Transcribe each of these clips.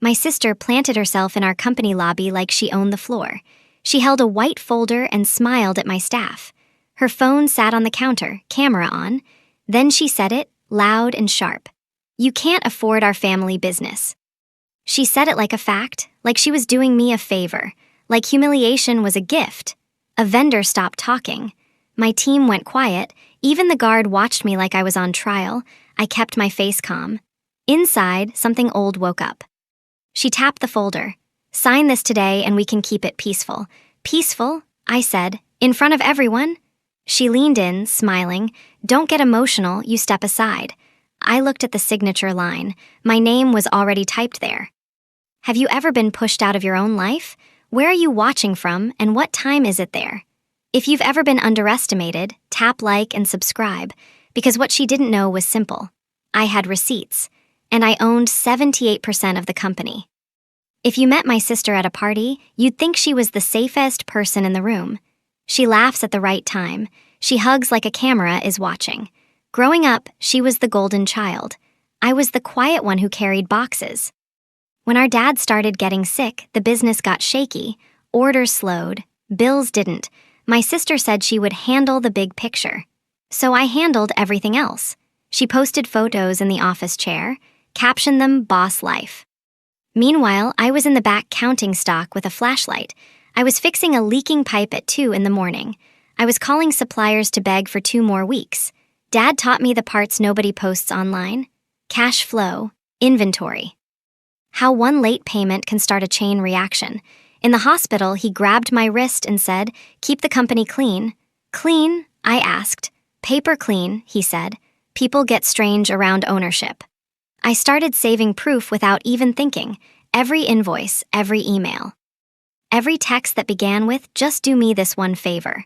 My sister planted herself in our company lobby like she owned the floor. She held a white folder and smiled at my staff. Her phone sat on the counter, camera on. Then she said it, loud and sharp. "You can't afford our family business." She said it like a fact, like she was doing me a favor, like humiliation was a gift. A vendor stopped talking. My team went quiet. Even the guard watched me like I was on trial. I kept my face calm. Inside, something old woke up. She tapped the folder. "Sign this today and we can keep it peaceful." "Peaceful?" I said. "In front of everyone?" She leaned in, smiling. "Don't get emotional, you step aside." I looked at the signature line. My name was already typed there. Have you ever been pushed out of your own life? Where are you watching from, and what time is it there? If you've ever been underestimated, tap like and subscribe, because what she didn't know was simple. I had receipts, and I owned 78% of the company. If you met my sister at a party, you'd think she was the safest person in the room. She laughs at the right time. She hugs like a camera is watching. Growing up, she was the golden child. I was the quiet one who carried boxes. When our dad started getting sick, the business got shaky. Orders slowed. Bills didn't. My sister said she would handle the big picture. So I handled everything else. She posted photos in the office chair, captioned them "boss life." Meanwhile, I was in the back counting stock with a flashlight. I was fixing a leaking pipe at 2 in the morning. I was calling suppliers to beg for 2 more weeks. Dad taught me the parts nobody posts online: cash flow, inventory. How one late payment can start a chain reaction. In the hospital, he grabbed my wrist and said, "Keep the company clean." "Clean?" I asked. "Paper clean," he said. "People get strange around ownership." I started saving proof without even thinking. Every invoice, every email. Every text that began with, "Just do me this one favor."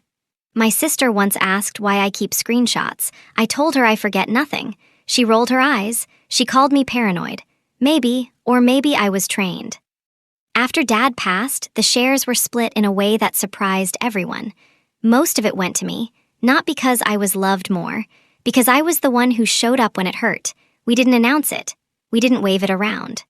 My sister once asked why I keep screenshots. I told her I forget nothing. She rolled her eyes. She called me paranoid. Maybe, or maybe I was trained. After Dad passed, the shares were split in a way that surprised everyone. Most of it went to me, not because I was loved more, because I was the one who showed up when it hurt. We didn't announce it. We didn't wave it around.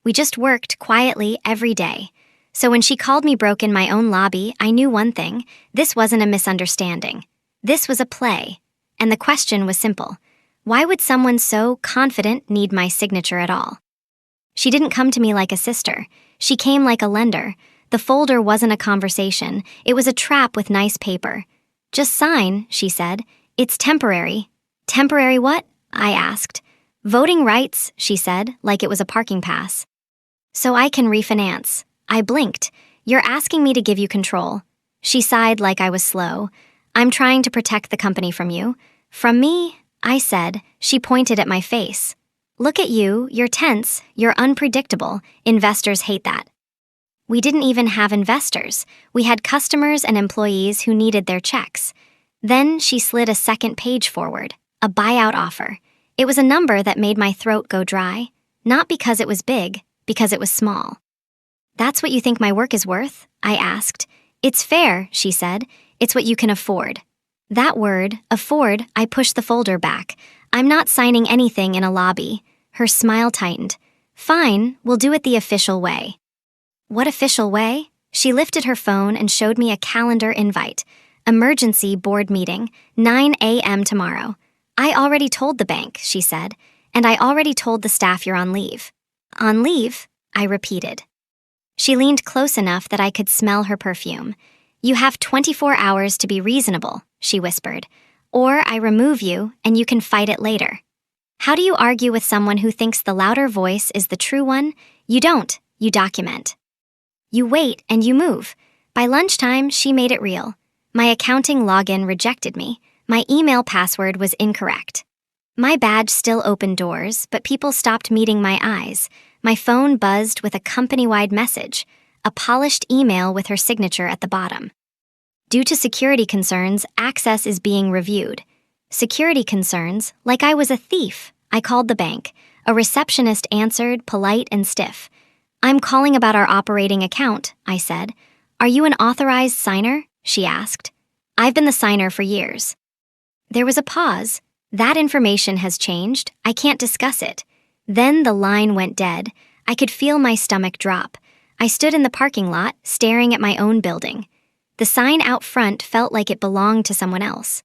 We just worked quietly every day. So when she called me broke in my own lobby, I knew one thing: this wasn't a misunderstanding. This was a play. And the question was simple. Why would someone so confident need my signature at all? She didn't come to me like a sister. She came like a lender. The folder wasn't a conversation. It was a trap with nice paper. "Just sign," she said. "It's temporary." "Temporary what?" I asked. "Voting rights," she said, like it was a parking pass. "So I can refinance." I blinked. "You're asking me to give you control." She sighed like I was slow. "I'm trying to protect the company from you." "From me?" I said. She pointed at my face. "Look at you, you're tense, you're unpredictable. Investors hate that." We didn't even have investors. We had customers and employees who needed their checks. Then she slid a second page forward, a buyout offer. It was a number that made my throat go dry, not because it was big, because it was small. "That's what you think my work is worth?" I asked. "It's fair," she said. "It's what you can afford." That word, afford, I pushed the folder back. "I'm not signing anything in a lobby." Her smile tightened. "Fine, we'll do it the official way." What official way? She lifted her phone and showed me a calendar invite. "Emergency board meeting, 9 a.m. tomorrow." "I already told the bank," she said, "and I already told the staff you're on leave." "On leave?" I repeated. She leaned close enough that I could smell her perfume. "You have 24 hours to be reasonable," she whispered. "Or I remove you and you can fight it later." How do you argue with someone who thinks the louder voice is the true one? You don't, you document. You wait and you move. By lunchtime, she made it real. My accounting login rejected me. My email password was incorrect. My badge still opened doors, but people stopped meeting my eyes. My phone buzzed with a company-wide message, a polished email with her signature at the bottom. Due to security concerns, access is being reviewed. Security concerns, like I was a thief. I called the bank. A receptionist answered, polite and stiff. "I'm calling about our operating account," I said. "Are you an authorized signer?" she asked. "I've been the signer for years." There was a pause. "That information has changed. I can't discuss it." Then the line went dead. I could feel my stomach drop. I stood in the parking lot, staring at my own building. The sign out front felt like it belonged to someone else.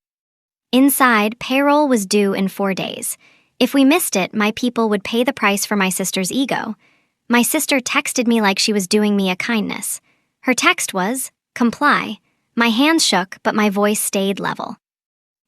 Inside, payroll was due in 4 days. If we missed it, my people would pay the price for my sister's ego. My sister texted me like she was doing me a kindness. Her text was, "Comply." My hands shook, but my voice stayed level.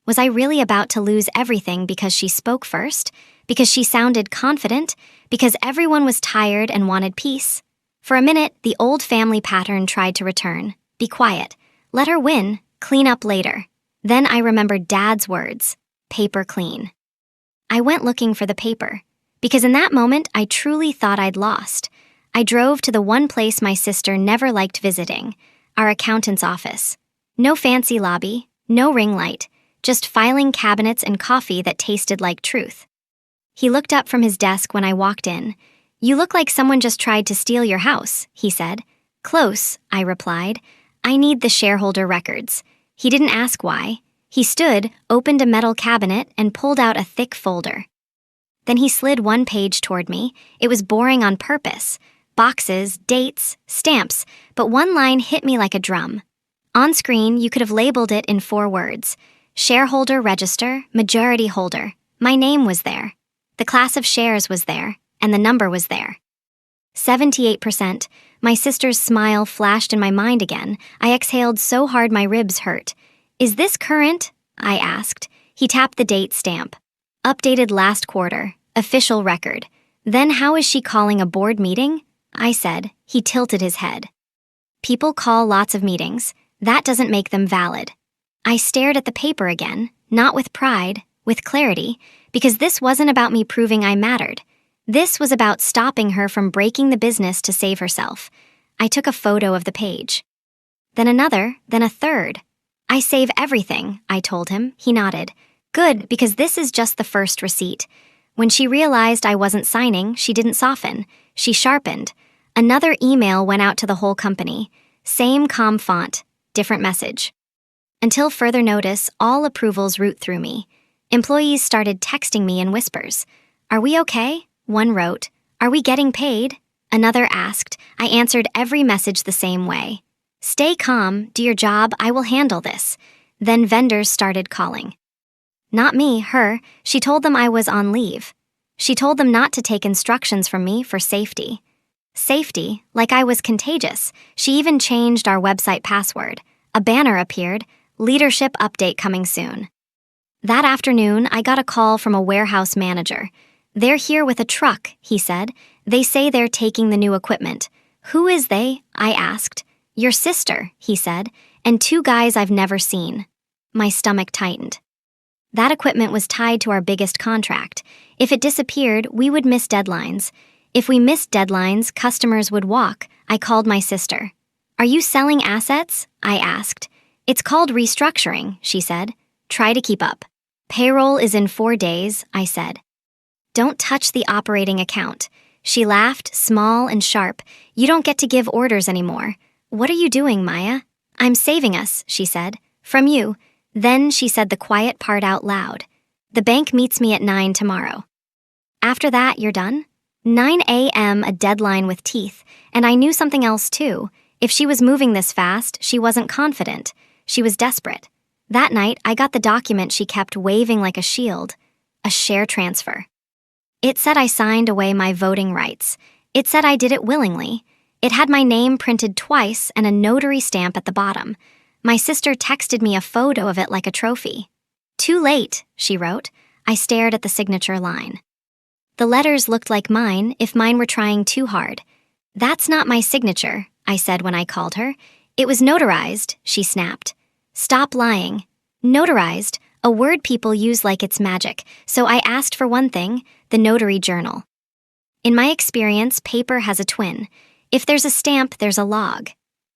Was I really about to lose everything because she spoke first? Because she sounded confident? Because everyone was tired and wanted peace? For a minute, the old family pattern tried to return. Be quiet. Let her win. Clean up later. Then I remembered Dad's words. Paper clean. I went looking for the paper. Because in that moment, I truly thought I'd lost. I drove to the one place my sister never liked visiting, our accountant's office. No fancy lobby, no ring light, just filing cabinets and coffee that tasted like truth. He looked up from his desk when I walked in. "You look like someone just tried to steal your house," he said. "Close," I replied. "I need the shareholder records." He didn't ask why. He stood, opened a metal cabinet, and pulled out a thick folder. Then he slid one page toward me. It was boring on purpose. Boxes, dates, stamps, but one line hit me like a drum. On screen, you could have labeled it in 4 words. Shareholder register, majority holder. My name was there. The class of shares was there, and the number was there. 78%. My sister's smile flashed in my mind again. I exhaled so hard my ribs hurt. "Is this current?" I asked. He tapped the date stamp. "Updated last quarter. Official record." "Then how is she calling a board meeting?" I said. He tilted his head. "People call lots of meetings. That doesn't make them valid." I stared at the paper again, not with pride, with clarity, because this wasn't about me proving I mattered. This was about stopping her from breaking the business to save herself. I took a photo of the page. Then another, then a third. "I save everything," I told him. He nodded. "Good, because this is just the first receipt." When she realized I wasn't signing, she didn't soften. She sharpened. Another email went out to the whole company. Same calm font, different message. Until further notice, all approvals route through me. Employees started texting me in whispers. "Are we okay?" One wrote. "Are we getting paid?" Another asked. I answered every message the same way. "Stay calm, do your job, I will handle this." Then vendors started calling. Not me, her. She told them I was on leave. She told them not to take instructions from me for safety. Safety, like I was contagious. She even changed our website password. A banner appeared, "Leadership update coming soon." That afternoon, I got a call from a warehouse manager. "They're here with a truck," he said. "They say they're taking the new equipment." "Who is they?" I asked. "Your sister," he said, "and 2 guys I've never seen." My stomach tightened. That equipment was tied to our biggest contract. If it disappeared, we would miss deadlines. If we missed deadlines, customers would walk. I called my sister. "Are you selling assets?" I asked. "It's called restructuring," she said. "Try to keep up." "Payroll is in 4 days," I said. "Don't touch the operating account." She laughed, small and sharp. "You don't get to give orders anymore." "What are you doing, Maya?" "I'm saving us," she said. "From you." Then she said the quiet part out loud. "The bank meets me at 9 tomorrow." After that, you're done? 9 a.m., a deadline with teeth. And I knew something else too. If she was moving this fast, she wasn't confident. She was desperate. That night, I got the document she kept waving like a shield. A share transfer. It said I signed away my voting rights. It said I did it willingly. It had my name printed twice and a notary stamp at the bottom. My sister texted me a photo of it like a trophy. "Too late," she wrote. I stared at the signature line. The letters looked like mine if mine were trying too hard. "That's not my signature," I said when I called her. "It was notarized," she snapped. "Stop lying." Notarized, a word people use like it's magic, so I asked for one thing, the notary journal. In my experience, paper has a twin. If there's a stamp, there's a log.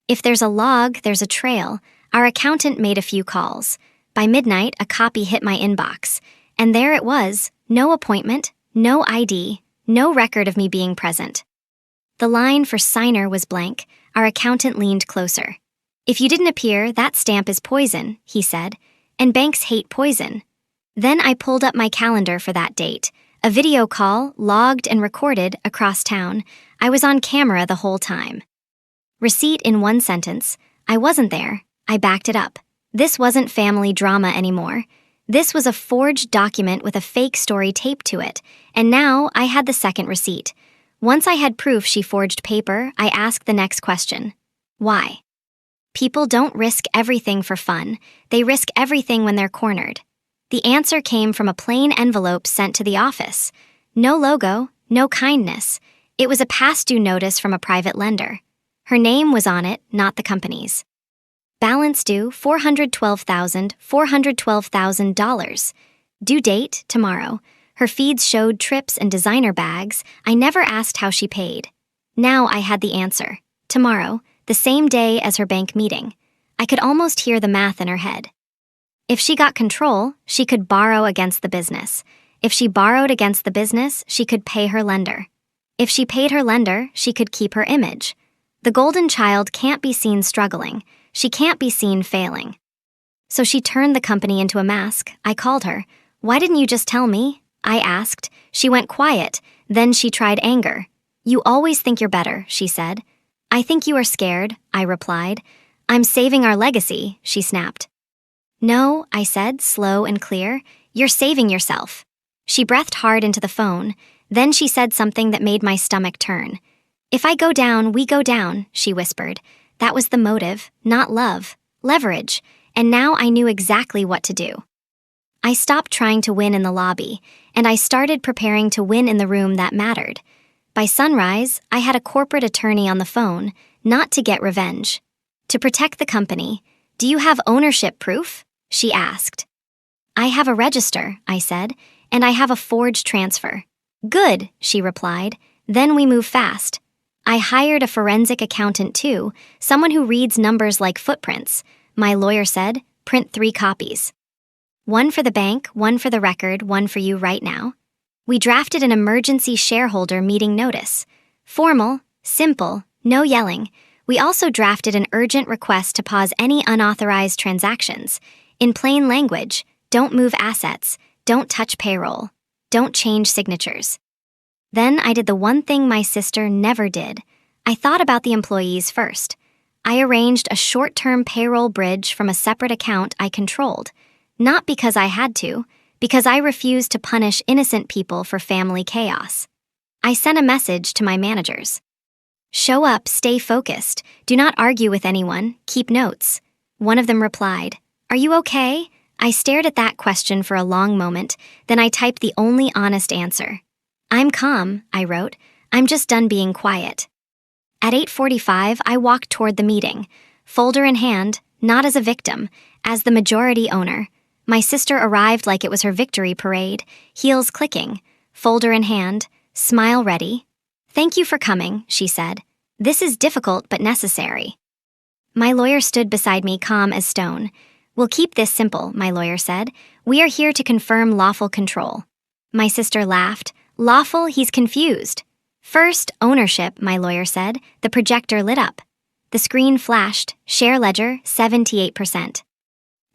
If there's a log, there's a trail. Our accountant made a few calls. By midnight, a copy hit my inbox. And there it was, no appointment, no ID, no record of me being present. The line for signer was blank. Our accountant leaned closer. "If you didn't appear, that stamp is poison," he said. "And banks hate poison." Then I pulled up my calendar for that date. A video call, logged and recorded, across town. I was on camera the whole time. Receipt in one sentence. I wasn't there. I backed it up. This wasn't family drama anymore. This was a forged document with a fake story taped to it, and now I had the second receipt. Once I had proof she forged paper, I asked the next question. Why? People don't risk everything for fun. They risk everything when they're cornered. The answer came from a plain envelope sent to the office. No logo, no kindness. It was a past due notice from a private lender. Her name was on it, not the company's. Balance due $412,000. Due date tomorrow. Her feeds showed trips and designer bags. I never asked how she paid. Now I had the answer. Tomorrow, the same day as her bank meeting. I could almost hear the math in her head. If she got control, she could borrow against the business. If she borrowed against the business, she could pay her lender. If she paid her lender, she could keep her image. The golden child can't be seen struggling. She can't be seen failing. So she turned the company into a mask. I called her. Why didn't you just tell me? I asked. She went quiet. Then she tried anger. You always think you're better, she said. I think you are scared, I replied. I'm saving our legacy, she snapped. No, I said, slow and clear. You're saving yourself. She breathed hard into the phone. Then she said something that made my stomach turn. If I go down, we go down, she whispered. That was the motive, not love, leverage, and now I knew exactly what to do. I stopped trying to win in the lobby, and I started preparing to win in the room that mattered. By sunrise, I had a corporate attorney on the phone, not to get revenge. To protect the company. Do you have ownership proof? She asked. I have a register, I said, and I have a forged transfer. Good, she replied. Then we move fast. I hired a forensic accountant too, someone who reads numbers like footprints. My lawyer said, print 3 copies. One for the bank, one for the record, one for you right now. We drafted an emergency shareholder meeting notice. Formal, simple, no yelling. We also drafted an urgent request to pause any unauthorized transactions. In plain language, don't move assets, don't touch payroll, don't change signatures. Then I did the one thing my sister never did. I thought about the employees first. I arranged a short-term payroll bridge from a separate account I controlled. Not because I had to, because I refused to punish innocent people for family chaos. I sent a message to my managers. Show up, stay focused, do not argue with anyone, keep notes. One of them replied, Are you okay? I stared at that question for a long moment, then I typed the only honest answer. I'm calm, I wrote. I'm just done being quiet. At 8:45, I walked toward the meeting, folder in hand, not as a victim, as the majority owner. My sister arrived like it was her victory parade, heels clicking, folder in hand, smile ready. Thank you for coming, she said. This is difficult but necessary. My lawyer stood beside me, calm as stone. We'll keep this simple, my lawyer said. We are here to confirm lawful control. My sister laughed. Lawful, he's confused. First, ownership, my lawyer said. The projector lit up. The screen flashed, share ledger, 78%.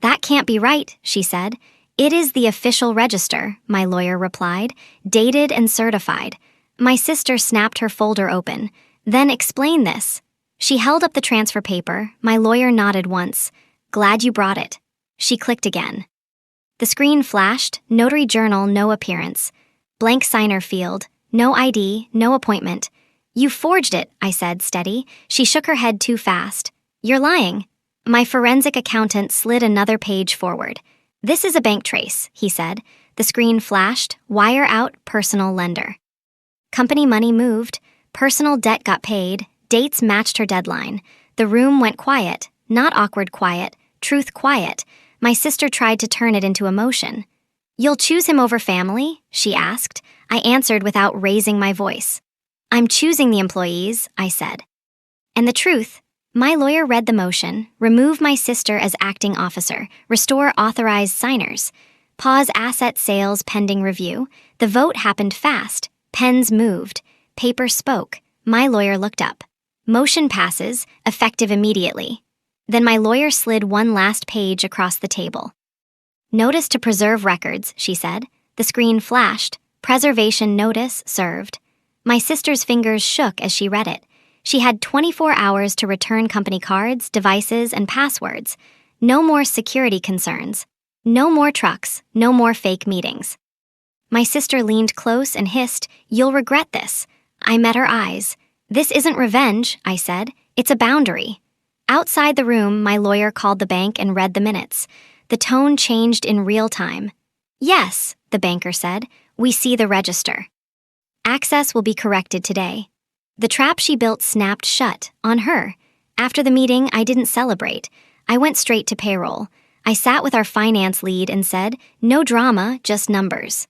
That can't be right, she said. It is the official register, my lawyer replied, dated and certified. My sister snapped her folder open. Then explain this. She held up the transfer paper. My lawyer nodded once. Glad you brought it. She clicked again. The screen flashed, notary journal, no appearance. Blank signer field, no ID, no appointment. You forged it, I said, steady. She shook her head too fast. You're lying. My forensic accountant slid another page forward. This is a bank trace, he said. The screen flashed, wire out, personal lender. Company money moved, personal debt got paid, dates matched her deadline. The room went quiet, not awkward quiet, truth quiet. My sister tried to turn it into emotion. You'll choose him over family? She asked. I answered without raising my voice. I'm choosing the employees, I said. And the truth, my lawyer read the motion, remove my sister as acting officer, restore authorized signers, pause asset sales pending review. The vote happened fast. Pens moved. Paper spoke. My lawyer looked up. Motion passes, effective immediately. Then my lawyer slid one last page across the table. Notice to preserve records, she said. The screen flashed. Preservation notice served. My sister's fingers shook as she read it. She had 24 hours to return company cards, devices, and passwords. No more security concerns. No more trucks. No more fake meetings. My sister leaned close and hissed, "You'll regret this." I met her eyes. "This isn't revenge," I said. "It's a boundary." Outside the room, my lawyer called the bank and read the minutes. The tone changed in real time. "Yes," the banker said, "we see the register. Access will be corrected today." The trap she built snapped shut, on her. After the meeting, I didn't celebrate. I went straight to payroll. I sat with our finance lead and said, "No drama, just numbers."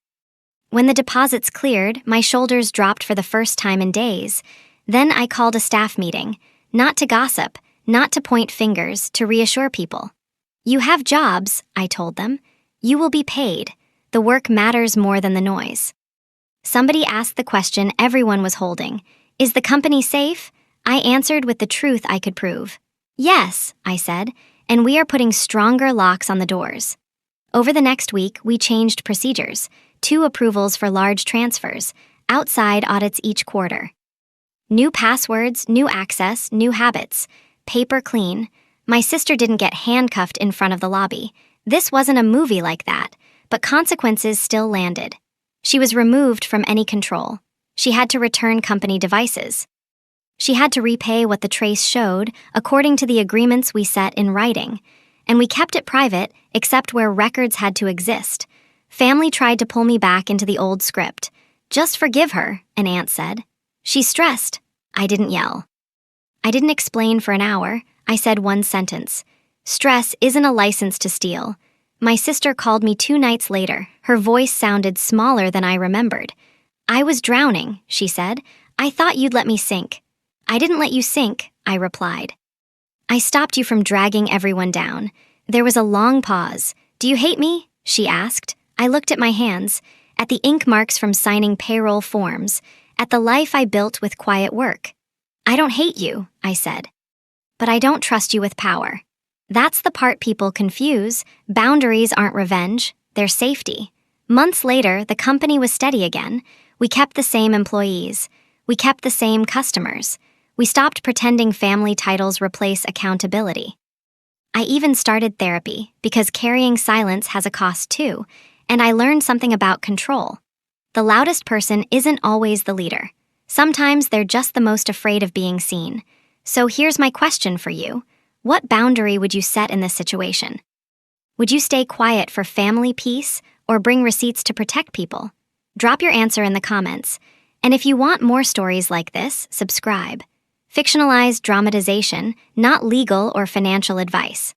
When the deposits cleared, my shoulders dropped for the first time in days. Then I called a staff meeting, not to gossip, not to point fingers, to reassure people. "You have jobs," I told them. "You will be paid. The work matters more than the noise." Somebody asked the question everyone was holding. "Is the company safe?" I answered with the truth I could prove. "Yes," I said, "and we are putting stronger locks on the doors." Over the next week, we changed procedures. 2 approvals for large transfers, outside audits each quarter. New passwords, new access, new habits. Paper clean. My sister didn't get handcuffed in front of the lobby. This wasn't a movie like that, but consequences still landed. She was removed from any control. She had to return company devices. She had to repay what the trace showed according to the agreements we set in writing. And we kept it private, except where records had to exist. Family tried to pull me back into the old script. "Just forgive her," an aunt said. "She's stressed." I didn't yell. I didn't explain for an hour. I said one sentence. "Stress isn't a license to steal." My sister called me 2 nights later. Her voice sounded smaller than I remembered. "I was drowning," she said. "I thought you'd let me sink." "I didn't let you sink," I replied. "I stopped you from dragging everyone down." There was a long pause. "Do you hate me?" she asked. I looked at my hands, at the ink marks from signing payroll forms, at the life I built with quiet work. "I don't hate you," I said. "But I don't trust you with power." That's the part people confuse. Boundaries aren't revenge, they're safety. Months later, the company was steady again. We kept the same employees. We kept the same customers. We stopped pretending family titles replace accountability. I even started therapy, because carrying silence has a cost too, and I learned something about control. The loudest person isn't always the leader. Sometimes they're just the most afraid of being seen. So here's my question for you. What boundary would you set in this situation? Would you stay quiet for family peace or bring receipts to protect people? Drop your answer in the comments. And if you want more stories like this, subscribe. Fictionalized dramatization, not legal or financial advice.